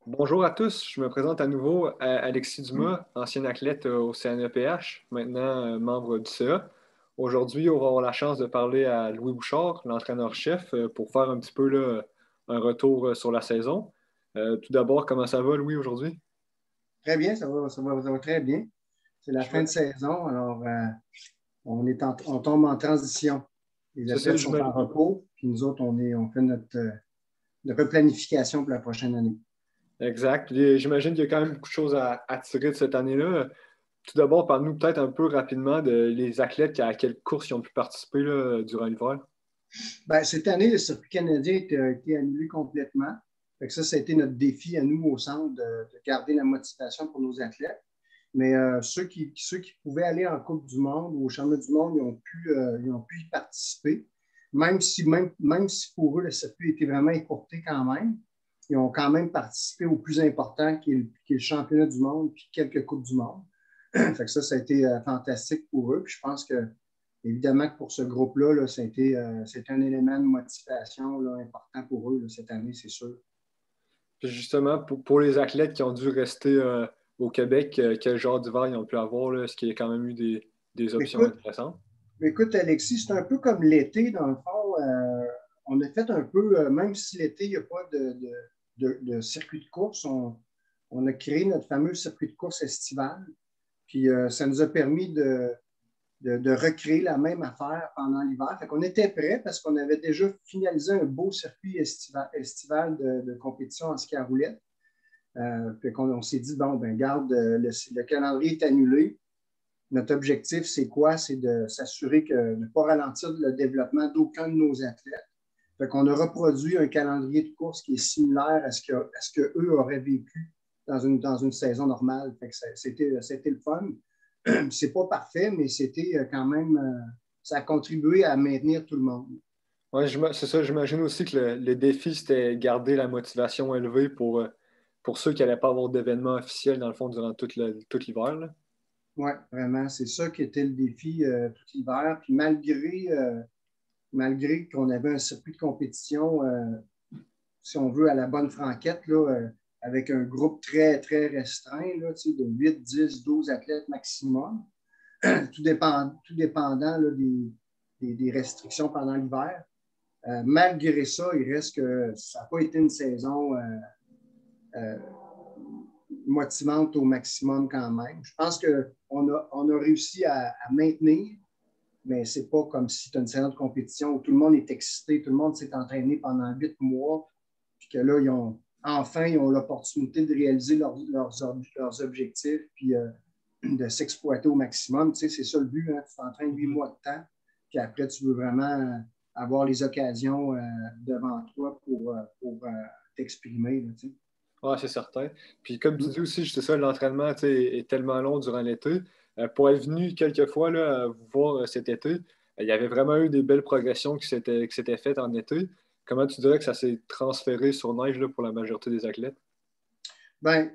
Bonjour à tous, je me présente à nouveau à Alexis Dumas, ancien athlète au CNEPH, maintenant membre du CA. Aujourd'hui, on va avoir la chance de parler à Louis Bouchard, l'entraîneur-chef, pour faire un petit peu là, un retour sur la saison. Tout d'abord, comment ça va, Louis, aujourd'hui? Très bien, ça va très bien. C'est la fin de saison, alors on tombe en transition. Les C'est ça, athlètes sont en repos, puis nous autres, on fait notre planification pour la prochaine année. exact. Puis, j'imagine qu'il y a quand même beaucoup de choses à tirer de cette année-là. Tout d'abord, parle-nous peut-être un peu rapidement de les athlètes à quelle course ils ont pu participer là, durant l'hiver. Ben, cette année, le circuit canadien a été annulé complètement. Fait que ça a été notre défi à nous au centre de garder la motivation pour nos athlètes. Mais ceux qui pouvaient aller en Coupe du Monde ou au Championnat du Monde, ils ont pu y participer. Même si pour eux, le circuit était vraiment écourté quand même, ils ont quand même participé au plus important, qui est le Championnat du Monde, puis quelques Coupes du Monde. Fait que ça a été fantastique pour eux. Puis je pense que, évidemment, que pour ce groupe-là, là, c'est un élément de motivation là, important pour eux là, cette année, c'est sûr. Puis justement, pour les athlètes qui ont dû rester au Québec, quel genre d'hiver ils ont pu avoir, là? Est-ce qu'il y a quand même eu des options Écoute, intéressantes? Écoute, Alexis, c'est un peu comme l'été, dans le fond. On a fait un peu, même si l'été, il n'y a pas de circuit de course, on a créé notre fameux circuit de course estival. Puis ça nous a permis de recréer la même affaire pendant l'hiver. Fait qu'on était prêts parce qu'on avait déjà finalisé un beau circuit estival de compétition en ski à roulettes. Fait qu'on on s'est dit, bon, ben garde, le calendrier est annulé. Notre objectif, c'est quoi? C'est de s'assurer de ne pas ralentir le développement d'aucun de nos athlètes. Fait qu'on a reproduit un calendrier de course qui est similaire à ce qu'eux auraient vécu dans une saison normale. Fait que c'était le fun. C'est pas parfait, mais c'était quand même, ça a contribué à maintenir tout le monde. Ouais, c'est ça, j'imagine aussi que le défi, c'était garder la motivation élevée pour ceux qui n'allaient pas avoir d'événements officiels, dans le fond, durant tout l'hiver, là. Oui, vraiment, c'est ça qui était le défi tout l'hiver. Puis malgré qu'on avait un circuit de compétition, si on veut, à la bonne franquette, là, avec un groupe très, très restreint, là, de 8, 10, 12 athlètes maximum, tout dépendant là, des restrictions pendant l'hiver. Malgré ça, il reste que ça n'a pas été une saison euh, motivante au maximum quand même. Je pense qu'on a réussi à maintenir, mais c'est pas comme si tu as une saison de compétition où tout le monde est excité, tout le monde s'est entraîné pendant 8 mois, puis que là, ils ont l'opportunité de réaliser leurs objectifs, puis de s'exploiter au maximum. Tu sais, c'est ça le but, hein? Tu t'entraînes 8 mois de temps, puis après, tu veux vraiment avoir les occasions devant toi pour t'exprimer. Là, tu sais. Ouais, c'est certain. Puis comme tu dis aussi, c'est ça, l'entraînement, tu sais, est tellement long durant l'été. Pour être venu quelques fois là, vous voir cet été, il y avait vraiment eu des belles progressions qui s'étaient faites en été. Comment tu dirais que ça s'est transféré sur neige là, pour la majorité des athlètes? Ben,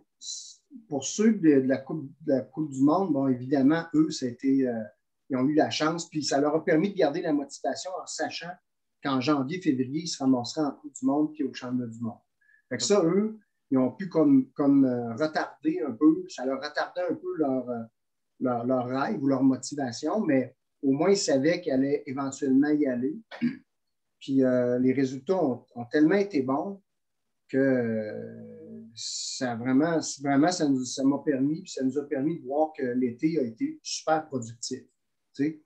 pour ceux de la Coupe du Monde, bon, évidemment, eux, ils ont eu la chance, puis ça leur a permis de garder la motivation en sachant qu'en janvier, février, ils se ramasseraient en Coupe du Monde puis au Championnat du Monde. Fait que ça, eux, ils ont pu comme retarder un peu, ça leur retardait un peu leur rêve ou leur motivation, mais au moins, ils savaient qu'ils allaient éventuellement y aller. Puis les résultats ont tellement été bons que vraiment ça m'a permis, puis ça nous a permis de voir que l'été a été super productif. Tu sais.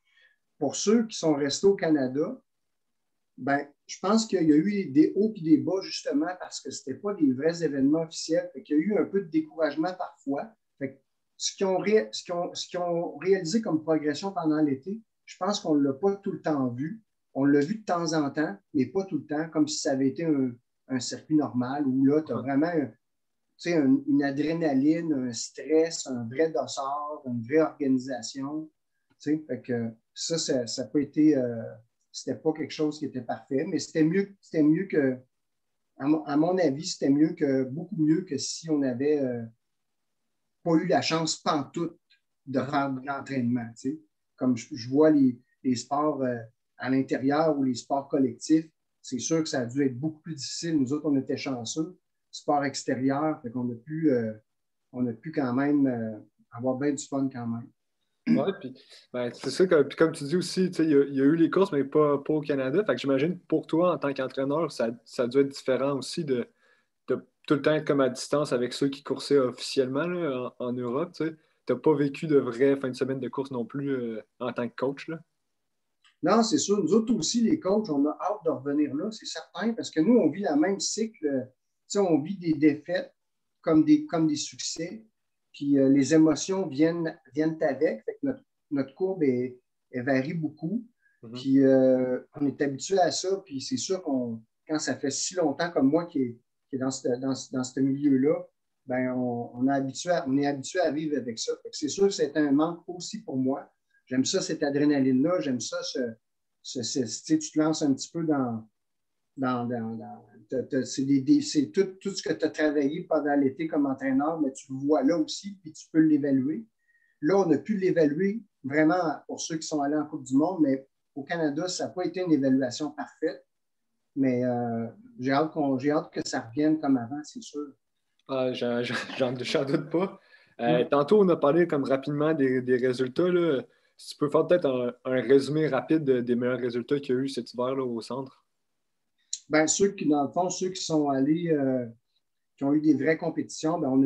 Pour ceux qui sont restés au Canada, ben, je pense qu'il y a eu des hauts et des bas justement parce que ce n'était pas des vrais événements officiels. Fait qu'il y a eu un peu de découragement parfois. Fait que ce qu'ils ont réalisé comme progression pendant l'été, je pense qu'on ne l'a pas tout le temps vu. On l'a vu de temps en temps, mais pas tout le temps, comme si ça avait été un circuit normal où là, tu as vraiment une adrénaline, un stress, un vrai dossard, une vraie organisation. Fait que ça n'a pas été. C'était pas quelque chose qui était parfait, mais c'était mieux que, à mon avis, c'était beaucoup mieux que si on n'avait pas eu la chance pantoute de Uh-huh. faire de l'entraînement. Comme je vois les sports à l'intérieur ou les sports collectifs, c'est sûr que ça a dû être beaucoup plus difficile. Nous autres, on était chanceux. sport extérieur. Fait qu'on on a pu quand même avoir bien du fun quand même. Oui, puis c'est ça, puis comme tu dis aussi, il y a eu les courses, mais pas au Canada. Fait que j'imagine pour toi, en tant qu'entraîneur, ça doit être différent aussi de tout le temps être comme à distance avec ceux qui coursaient officiellement là, en Europe. Tu n'as pas vécu de vraie fin de semaine de course non plus en tant que coach. Là. Non, c'est sûr. Nous autres aussi, les coachs, on a hâte de revenir là, c'est certain, parce que nous, on vit le même cycle. On vit des défaites comme des succès. Puis les émotions viennent avec. Fait que notre courbe elle varie beaucoup. Mm-hmm. Puis on est habitué à ça. Puis c'est sûr quand ça fait si longtemps comme moi qui est dans ce milieu-là, ben on est habitué à vivre avec ça. Fait que c'est sûr que c'est un manque aussi pour moi. J'aime ça, cette adrénaline-là. J'aime ça, tu te lances un petit peu c'est tout ce que tu as travaillé pendant l'été comme entraîneur, mais tu le vois là aussi, puis tu peux l'évaluer. Là, on a pu l'évaluer vraiment pour ceux qui sont allés en Coupe du Monde, mais au Canada, ça n'a pas été une évaluation parfaite. Mais j'ai hâte que ça revienne comme avant, c'est sûr. Ah, j'en doute pas. Tantôt, on a parlé comme rapidement des résultats. Là. Si tu peux faire peut-être un résumé rapide des meilleurs résultats qu'il y a eu cet hiver là, au centre. Bien, dans le fond, ceux qui sont allés, qui ont eu des vraies compétitions, bien, on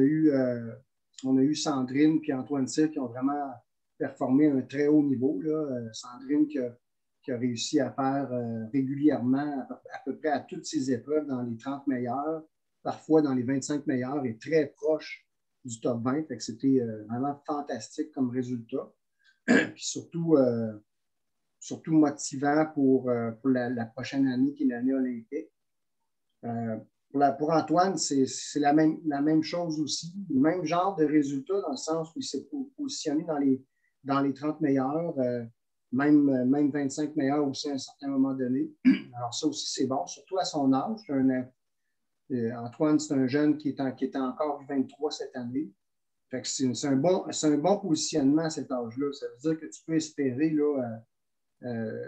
a eu Sandrine et Antoine Cyr qui ont vraiment performé à un très haut niveau. Là. Sandrine qui a réussi à faire régulièrement à peu près à toutes ses épreuves dans les 30 meilleurs, parfois dans les 25 meilleurs et très proche du top 20. Fait que c'était vraiment fantastique comme résultat. Puis surtout motivant pour la prochaine année qui est l'année olympique. Pour Antoine, c'est la même chose aussi, le même genre de résultat dans le sens où il s'est positionné dans les 30 meilleurs, même 25 meilleurs aussi à un certain moment donné. Alors ça aussi, c'est bon, surtout à son âge. Antoine, c'est un jeune qui est encore 23 cette année. Fait que c'est un bon positionnement à cet âge-là. Ça veut dire que tu peux espérer là,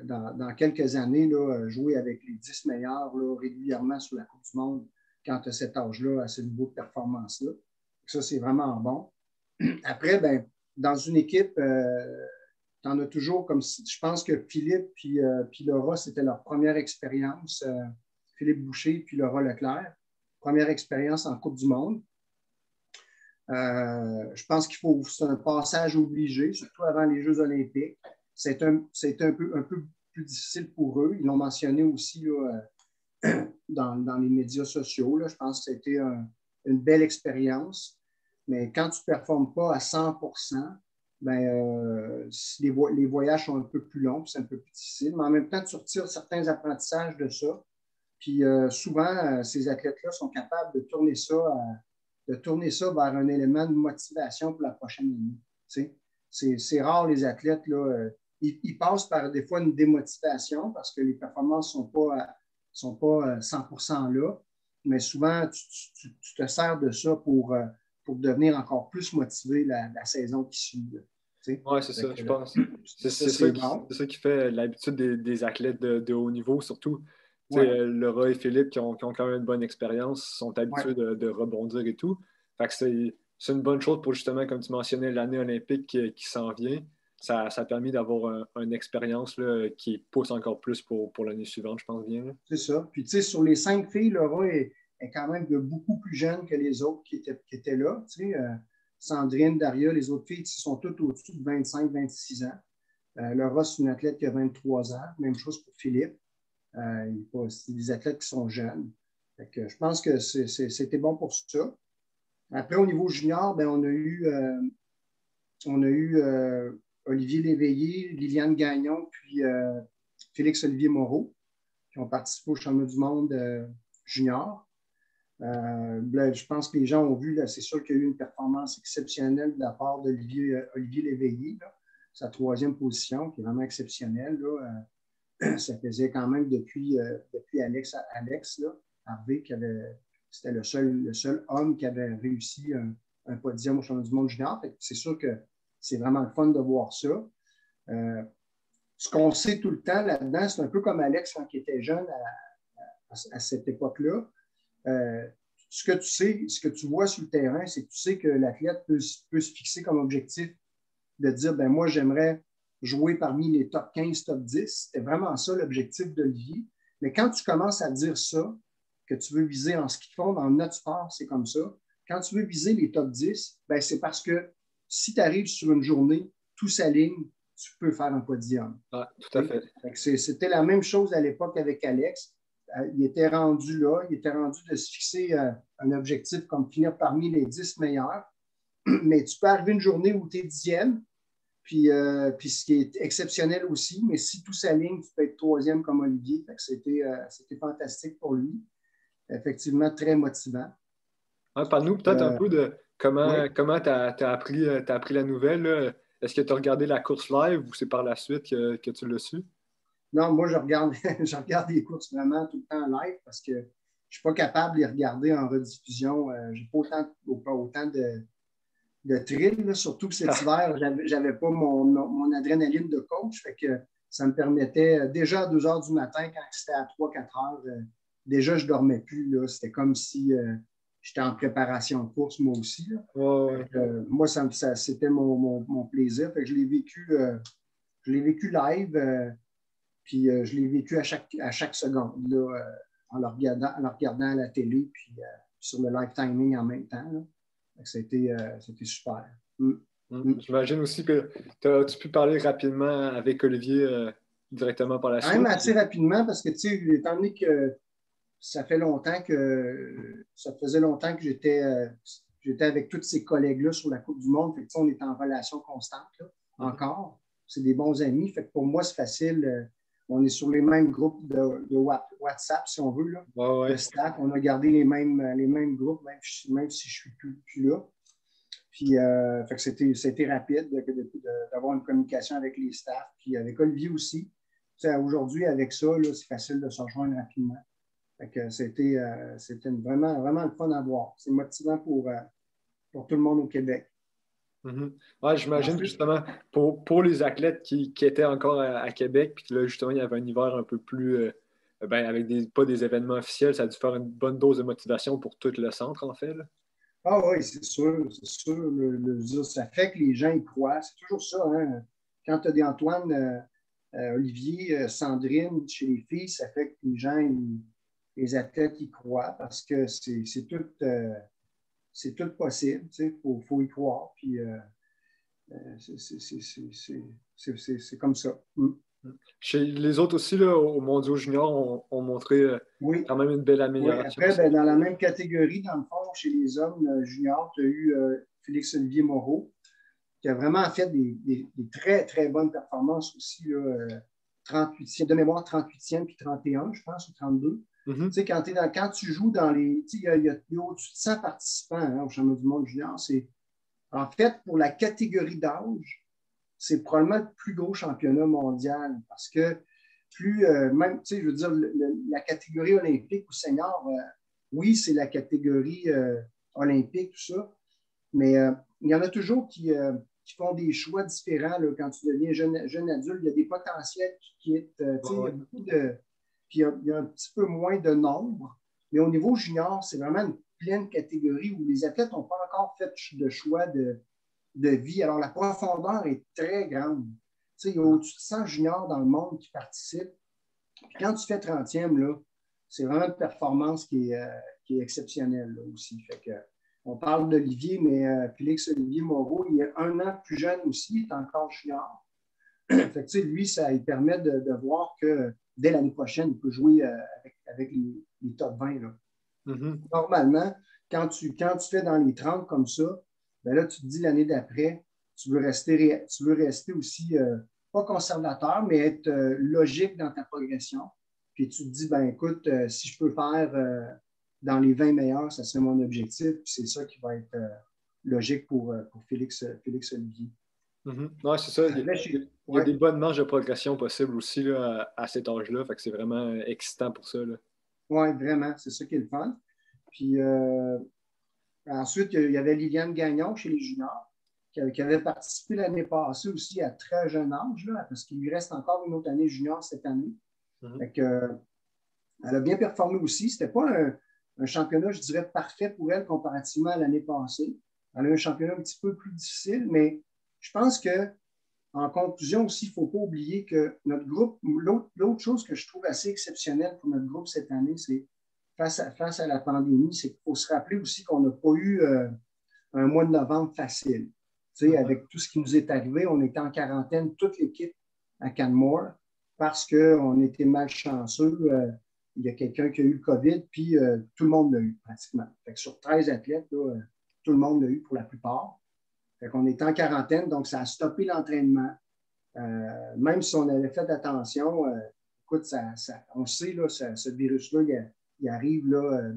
dans quelques années là, jouer avec les 10 meilleurs là, régulièrement sur la Coupe du Monde quand tu as cet âge-là, à ce niveau de performance-là. Ça, c'est vraiment bon. Après, ben, dans une équipe, tu en as toujours comme je pense que Philippe puis Laura, c'était leur première expérience. Philippe Boucher puis Laura Leclerc. Première expérience en Coupe du Monde. Je pense c'est un passage obligé, surtout avant les Jeux olympiques. C'est un peu plus difficile pour eux. Ils l'ont mentionné aussi là, dans les médias sociaux. Là. Je pense que c'était une belle expérience. Mais quand tu ne performes pas à 100%, ben, les voyages sont un peu plus longs, c'est un peu plus difficile. Mais en même temps, tu retires certains apprentissages de ça. Puis souvent, ces athlètes-là sont capables de tourner ça vers un élément de motivation pour la prochaine année. C'est rare, les athlètes, là, ils passent par des fois une démotivation parce que les performances ne sont pas 100% là, mais souvent, tu te sers de ça pour devenir encore plus motivé la saison qui suit. Oui, c'est ça, je pense. C'est bon. ça qui fait l'habitude des athlètes de haut niveau, surtout. Ouais. Laura et Philippe qui ont quand même une bonne expérience, sont habitués de rebondir et tout. Fait que c'est une bonne chose pour justement, comme tu mentionnais, l'année olympique qui s'en vient. Ça a permis d'avoir une expérience là, qui pousse encore plus pour l'année suivante, je pense bien. Là. C'est ça. Puis, tu sais, sur les 5 filles, Laura est quand même de beaucoup plus jeune que les autres qui étaient là. Tu sais, Sandrine, Daria, les autres filles sont toutes au-dessus de 25-26 ans. Laura, c'est une athlète qui a 23 ans. Même chose pour Philippe. C'est des athlètes qui sont jeunes. Fait que je pense que c'était bon pour ça. Après, au niveau junior, ben, on a eu Olivier Léveillé, Liliane Gagnon, puis Félix-Olivier Moreau, qui ont participé au championnat du monde junior. Là, je pense que les gens ont vu, là, c'est sûr qu'il y a eu une performance exceptionnelle de la part d'Olivier Léveillé, là, sa 3e position, qui est vraiment exceptionnelle. Là, ça faisait quand même depuis Alex là, Harvey, c'était le seul homme qui avait réussi un podium au championnat du monde junior. C'est sûr que c'est vraiment le fun de voir ça. Ce qu'on sait tout le temps là-dedans, c'est un peu comme Alex quand il était jeune à cette époque-là. ce que tu sais, ce que tu vois sur le terrain, c'est que tu sais que l'athlète peut se fixer comme objectif de dire, ben moi, j'aimerais jouer parmi les top 15, top 10. C'était vraiment ça l'objectif d'Olivier. Mais quand tu commences à dire ça, que tu veux viser en ski de fond, dans notre sport, c'est comme ça. Quand tu veux viser les top 10, ben c'est parce que si tu arrives sur une journée, tout s'aligne, tu peux faire un podium. Ah, tout à fait. C'était la même chose à l'époque avec Alex. Il était rendu là, il était rendu de se fixer un objectif comme finir parmi les 10 meilleurs. Mais tu peux arriver une journée où tu es 10e, puis ce qui est exceptionnel aussi, mais si tout s'aligne, tu peux être 3e comme Olivier. C'était fantastique pour lui. Effectivement, très motivant. Parle-nous peut-être un peu de Oui. comment tu as appris la nouvelle, là. Est-ce que tu as regardé la course live ou c'est par la suite que tu l'as su? Non, moi, je regarde, je regarde les courses vraiment tout le temps en live parce que je ne suis pas capable de les regarder en rediffusion. Je n'ai pas autant de thrill, là. Surtout que cet hiver, je n'avais pas mon adrénaline de coach. Fait que ça me permettait, déjà à 2 heures du matin, quand c'était à 3-4 heures, déjà, je ne dormais plus, là. C'était comme si j'étais en préparation de course, moi aussi, là. Ouais. Moi, c'était mon plaisir. Fait que je l'ai vécu live. Puis je l'ai vécu à chaque seconde, là, en le regardant à la télé, puis sur le live timing en même temps. Là. C'était super. J'imagine aussi que tu pu parler rapidement avec Olivier directement par la Quand même suite. assez rapidement, parce que, tu sais, étant donné que ça faisait longtemps que j'étais avec tous ces collègues-là sur la Coupe du Monde. Fait que, on est en relation constante, là, encore. C'est des bons amis. Fait que pour moi, c'est facile. On est sur les mêmes groupes de WhatsApp, si on veut, là, Ouais. de staff. On a gardé les mêmes groupes, même si je ne suis plus là. Puis, fait que c'était rapide d'avoir une communication avec les staffs. Puis avec Olivier aussi. Aujourd'hui, avec ça, là, c'est facile de se rejoindre rapidement. Fait que c'était vraiment, vraiment le fun à voir. C'est motivant pour tout le monde au Québec. Ouais, j'imagine que justement, pour les athlètes qui étaient encore à Québec, puis que là, justement, il y avait un hiver un peu plus, avec pas des événements officiels, ça a dû faire une bonne dose de motivation pour tout le centre, en fait, là. Ah oui, c'est sûr, c'est sûr. Ça fait que les gens y croient. C'est toujours ça, hein? Quand tu as des Antoine, Olivier, Sandrine chez les filles, ça fait que les athlètes y croient parce que c'est tout possible. Il faut y croire. Puis c'est comme ça. Chez les autres aussi, là, au Mondiaux Junior, ont montré Oui. quand même une belle Oui. amélioration. Après, dans la même catégorie, dans le fond, chez les hommes juniors, tu as eu Félix-Olivier Moreau, qui a vraiment fait des très, très bonnes performances aussi. Là, 38e, de mémoire 38e puis 31, je pense, ou 32. Tu sais, quand tu joues dans les. Tu sais, il y a au-dessus de 100 participants, hein, au championnat du monde junior. En fait, pour la catégorie d'âge, c'est probablement le plus gros championnat mondial parce que même, tu sais, je veux dire, la catégorie olympique ou senior, oui, c'est la catégorie olympique, tout ça, mais il y en a toujours qui font des choix différents là, quand tu deviens jeune adulte. Il y a des potentiels qui quittent. Tu sais, il y a beaucoup de. Puis il y a un petit peu moins de nombre. Mais au niveau junior, c'est vraiment une pleine catégorie où les athlètes n'ont pas encore fait de choix de vie. Alors, la profondeur est très grande. Tu sais, il y a au-dessus de 100 juniors dans le monde qui participent. Puis quand tu fais 30e, là, c'est vraiment une performance qui est exceptionnelle là, aussi. Fait que, on parle d'Olivier, mais Félix-Olivier Moreau, il est 1 an plus jeune aussi, il est encore junior. Fait que, lui, ça lui permet de voir que dès l'année prochaine, il peut jouer avec les top 20. Là. Normalement, quand tu fais dans les 30 comme ça, ben là, tu te dis l'année d'après, tu veux rester aussi, pas conservateur, mais être logique dans ta progression. Puis tu te dis, ben écoute, si je peux faire dans les 20 meilleurs, ça serait mon objectif. Puis c'est ça qui va être logique pour Félix Olivier. Ouais, c'est ça. Il y a des bonnes marges de progression possibles aussi là, à cet âge-là. Fait que c'est vraiment excitant pour ça. Oui, vraiment. C'est ça qui est le fun. Puis ensuite, il y avait Liliane Gagnon chez les juniors, qui avait participé l'année passée aussi à très jeune âge, là, parce qu'il lui reste encore une autre année junior cette année. Fait que, elle a bien performé aussi. C'était pas un championnat, je dirais, parfait pour elle comparativement à l'année passée. Elle a eu un championnat un petit peu plus difficile, mais je pense que en conclusion aussi, il ne faut pas oublier que notre groupe, l'autre chose que je trouve assez exceptionnelle pour notre groupe cette année, c'est face à la pandémie, c'est qu'il faut se rappeler aussi qu'on n'a pas eu un mois de novembre facile. Tu sais, avec tout ce qui nous est arrivé, on était en quarantaine, toute l'équipe à Canmore, parce qu'on était malchanceux. Il y a quelqu'un qui a eu le COVID, puis tout le monde l'a eu pratiquement. Fait que sur 13 athlètes, là, tout le monde l'a eu pour la plupart. Fait qu'on était en quarantaine, donc ça a stoppé l'entraînement. Même si on avait fait attention, écoute, on sait, là, ce virus-là, il arrive, là,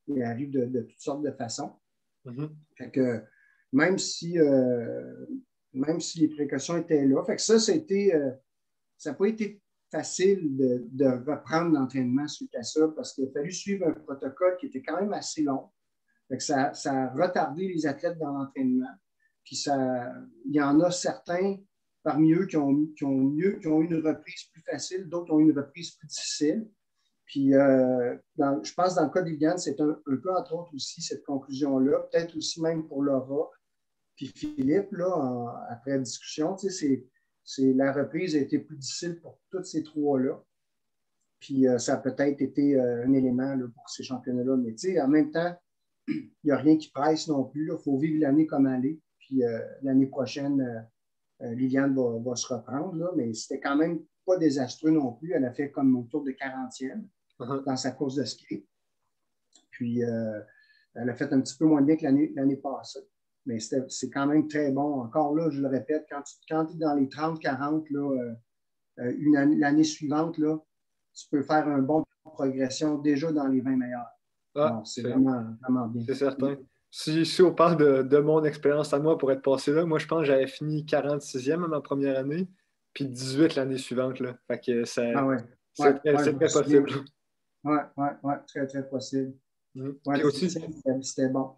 il arrive de toutes sortes de façons. Fait que même si les précautions étaient là, fait que ça n'a pas été facile de reprendre l'entraînement suite à ça parce qu'il a fallu suivre un protocole qui était quand même assez long. Fait que ça a retardé les athlètes dans l'entraînement. Puis il y en a certains parmi eux qui ont eu une reprise plus facile, d'autres ont eu une reprise plus difficile. Puis je pense que dans le cas d'Iliane, c'est un peu entre autres aussi cette conclusion-là, peut-être aussi même pour Laura. Puis Philippe, là, après discussion, tu sais, la reprise a été plus difficile pour tous ces trois-là. Puis ça a peut-être été un élément là, pour ces championnats-là. Mais tu sais, en même temps, il n'y a rien qui presse non plus. Il faut vivre l'année comme elle est. Puis l'année prochaine, Liliane va se reprendre. Là, mais c'était quand même pas désastreux non plus. Elle a fait comme autour de 40e dans sa course de ski. Puis elle a fait un petit peu moins bien que l'année passée. Mais c'est quand même très bon. Encore là, je le répète, quand tu es dans les 30-40, l'année suivante, là, tu peux faire une bonne progression déjà dans les 20 meilleurs. Alors, c'est vraiment, vraiment bien. C'est certain. Si on parle de mon expérience à moi pour être passé là, moi, je pense que j'avais fini 46e à ma première année, puis 18 l'année suivante. Là. Fait que c'est très possible. Oui, très, très possible. Puis aussi, c'était bon.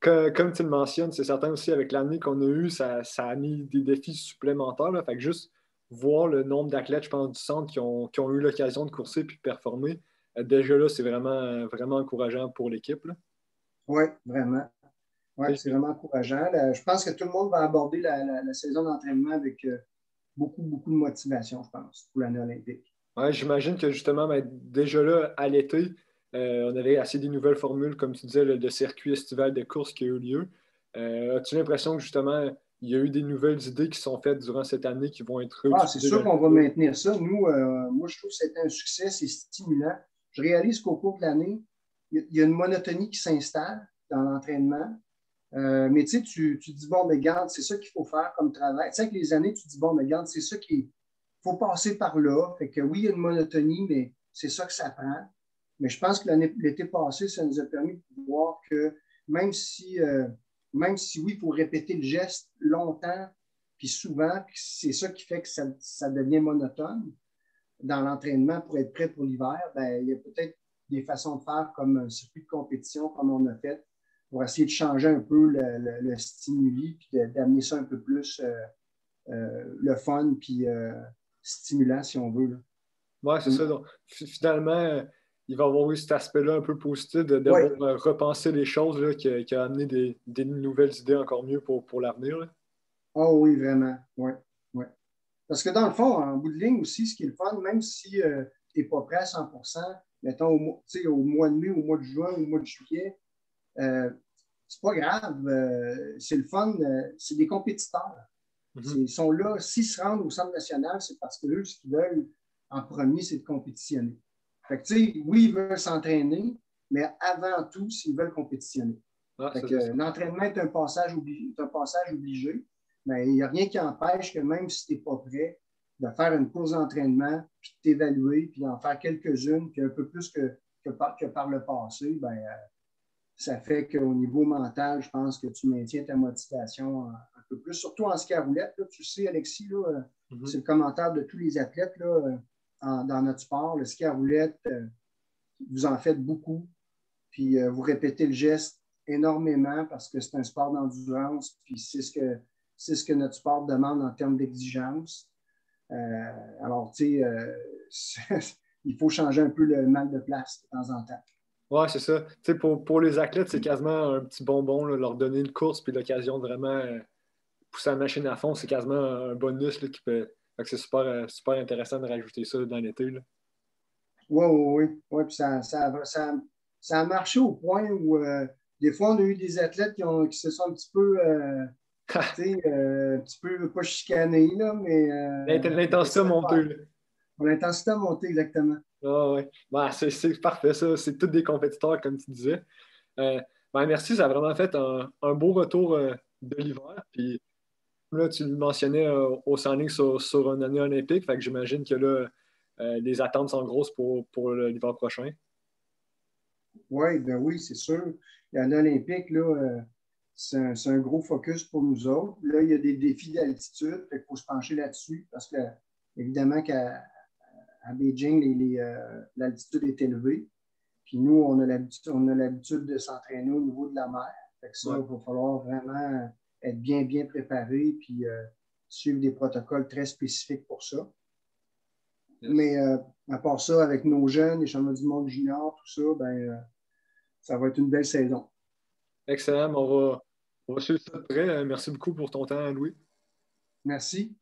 comme tu le mentionnes, c'est certain aussi avec l'année qu'on a eue, ça a mis des défis supplémentaires. Là. Fait que juste voir le nombre d'athlètes, je pense, du centre qui ont eu l'occasion de courser puis de performer, déjà là, c'est vraiment, vraiment encourageant pour l'équipe. Oui, vraiment. Ouais, c'est vraiment encourageant. Je pense que tout le monde va aborder la saison d'entraînement avec beaucoup, beaucoup de motivation, je pense, pour l'année olympique. Ouais, j'imagine que justement, déjà là, à l'été, on avait assez des nouvelles formules, comme tu disais, le circuit estival de course qui a eu lieu. As-tu l'impression que justement, il y a eu des nouvelles idées qui sont faites durant cette année qui vont être c'est sûr qu'on va maintenir ça. Nous, moi, je trouve que c'était un succès, c'est stimulant. Je réalise qu'au cours de l'année, il y a une monotonie qui s'installe dans l'entraînement. Mais tu sais, tu dis, bon, mais garde, c'est ça qu'il faut faire comme travail. Tu sais, avec les années, tu dis, bon, mais garde, c'est ça qu'il faut passer par là. Fait que oui, il y a une monotonie, mais c'est ça que ça prend. Mais je pense que l'été passé, ça nous a permis de voir que même si oui, il faut répéter le geste longtemps, puis souvent, puis c'est ça qui fait que ça devient monotone dans l'entraînement pour être prêt pour l'hiver, ben, il y a peut-être des façons de faire comme un circuit de compétition, comme on a fait, pour essayer de changer un peu le stimuli, puis d'amener ça un peu plus le fun, puis stimulant, si on veut. Oui, c'est ça. Donc, finalement, il va y avoir eu cet aspect-là un peu positif de repenser les choses là, qui a amené des nouvelles idées encore mieux pour l'avenir. Oh oui, vraiment. Oui. Parce que dans le fond, en bout de ligne aussi, ce qui est le fun, même si tu n'es pas prêt à 100%, mettons au mois de mai, au mois de juin, au mois de juillet, c'est pas grave. C'est le fun. C'est des compétiteurs. Ils sont là. S'ils se rendent au Centre national, c'est parce que eux, ce qu'ils veulent en premier, c'est de compétitionner. Fait que, oui, ils veulent s'entraîner, mais avant tout, s'ils veulent compétitionner. L'entraînement est un passage obligé, mais il n'y a rien qui empêche que même si tu n'es pas prêt, de faire une course d'entraînement, puis de t'évaluer, puis d'en faire quelques-unes, puis un peu plus que par le passé, ben, ça fait qu'au niveau mental, je pense que tu maintiens ta motivation un peu plus, surtout en ski à roulette. Là, tu sais, Alexis, là, c'est le commentaire de tous les athlètes là, dans notre sport. Le ski à roulette, vous en faites beaucoup, puis vous répétez le geste énormément parce que c'est un sport d'endurance, puis c'est ce que notre sport demande en termes d'exigence. Alors, tu sais, il faut changer un peu le mal de place de temps en temps. Ouais, c'est ça. Tu sais, pour les athlètes, c'est quasiment un petit bonbon, là, leur donner une course puis l'occasion de vraiment pousser la machine à fond. C'est quasiment un bonus là, qui peut. Fait que c'est super, super intéressant de rajouter ça dans l'été. Là. Oui, oui, oui. Ouais, puis ça a marché au point où des fois, on a eu des athlètes qui se sont un petit peu, tu sais, un petit peu pas chicanés, là, mais L'intensité a monté. Là. l'intensité a monté exactement. Ah, ouais. Ben, c'est parfait, ça. C'est tous des compétiteurs, comme tu disais. Ben, merci, ça a vraiment fait un beau retour de l'hiver. Puis là, tu le mentionnais au standing sur une année olympique. Fait que j'imagine que là, les attentes sont grosses pour l'hiver prochain. Oui, ben oui, c'est sûr. L'année olympique, là, c'est un gros focus pour nous autres. Là, il y a des défis d'altitude, il faut se pencher là-dessus parce que, évidemment, qu'à Beijing, l'altitude est élevée. Puis nous, on a l'habitude de s'entraîner au niveau de la mer. Fait que ça, Ouais. il va falloir vraiment être bien, bien préparé puis suivre des protocoles très spécifiques pour ça. Yes. Mais à part ça, avec nos jeunes, les championnats du monde junior, tout ça, ben, ça va être une belle saison. Excellent. On va suivre ça de près. Merci beaucoup pour ton temps, Louis. Merci.